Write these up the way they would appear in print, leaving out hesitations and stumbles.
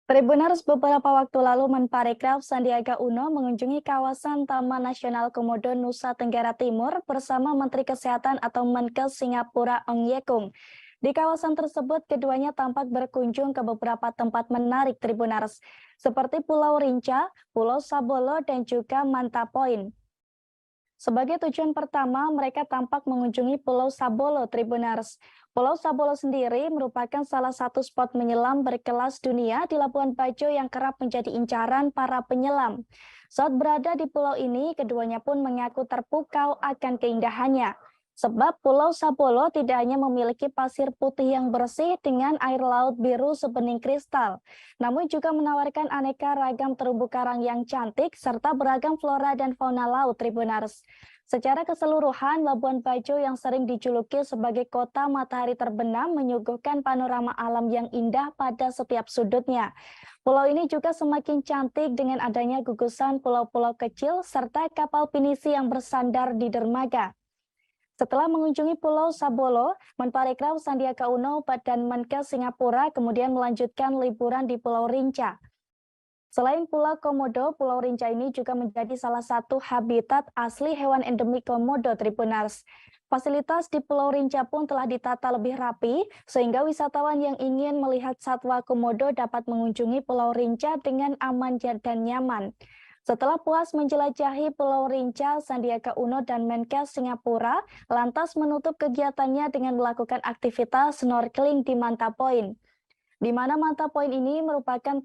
Tribuners beberapa waktu lalu Menparekraf Sandiaga Uno mengunjungi kawasan Taman Nasional Komodo Nusa Tenggara Timur bersama Menteri Kesehatan atau Menkes Singapura Ong Ye Kung. Di kawasan tersebut, keduanya tampak berkunjung ke beberapa tempat menarik Tribuners, seperti Pulau Rinca, Pulau Sabolo, dan juga Manta Point. Sebagai tujuan pertama, mereka tampak mengunjungi Pulau Sabolo, Tribuners. Pulau Sabolo sendiri merupakan salah satu spot menyelam berkelas dunia di Labuan Bajo yang kerap menjadi incaran para penyelam. Saat berada di pulau ini, keduanya pun mengaku terpukau akan keindahannya. Sebab Pulau Sabolo tidak hanya memiliki pasir putih yang bersih dengan air laut biru sebening kristal, namun juga menawarkan aneka ragam terumbu karang yang cantik serta beragam flora dan fauna laut Tribuners. Secara keseluruhan, Labuan Bajo yang sering dijuluki sebagai kota matahari terbenam menyuguhkan panorama alam yang indah pada setiap sudutnya. Pulau ini juga semakin cantik dengan adanya gugusan pulau-pulau kecil serta kapal pinisi yang bersandar di dermaga. Setelah mengunjungi Pulau Sabolo, Menparekraf Sandiaga Uno dan Menkes Singapura kemudian melanjutkan liburan di Pulau Rinca. Selain Pulau Komodo, Pulau Rinca ini juga menjadi salah satu habitat asli hewan endemik Komodo Tribuners. Fasilitas di Pulau Rinca pun telah ditata lebih rapi, sehingga wisatawan yang ingin melihat satwa Komodo dapat mengunjungi Pulau Rinca dengan aman dan nyaman. Setelah puas menjelajahi Pulau Rinca, Sandiaga Uno dan Menkes Singapura lantas menutup kegiatannya dengan melakukan aktivitas snorkeling di Manta Point. Di mana Manta Point ini merupakan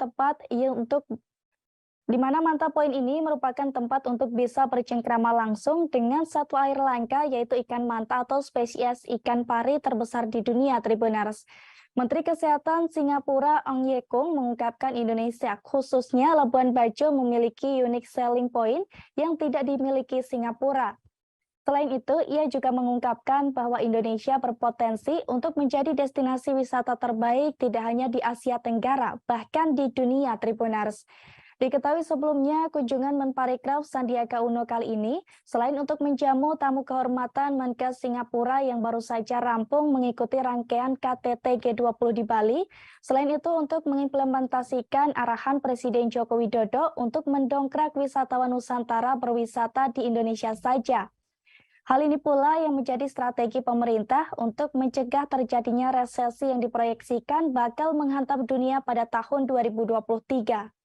tempat untuk bisa bercengkrama langsung dengan satwa air langka yaitu ikan manta atau spesies ikan pari terbesar di dunia Tribuners. Menteri Kesehatan Singapura Ong Ye Kung mengungkapkan Indonesia, khususnya Labuan Bajo, memiliki unique selling point yang tidak dimiliki Singapura. Selain itu, ia juga mengungkapkan bahwa Indonesia berpotensi untuk menjadi destinasi wisata terbaik tidak hanya di Asia Tenggara, bahkan di dunia Tribuners. Diketahui sebelumnya, kunjungan Menparekraf Sandiaga Uno kali ini, selain untuk menjamu tamu kehormatan Menkes Singapura yang baru saja rampung mengikuti rangkaian KTT G20 di Bali, selain itu untuk mengimplementasikan arahan Presiden Joko Widodo untuk mendongkrak wisatawan Nusantara berwisata di Indonesia saja. Hal ini pula yang menjadi strategi pemerintah untuk mencegah terjadinya resesi yang diproyeksikan bakal menghantam dunia pada tahun 2023.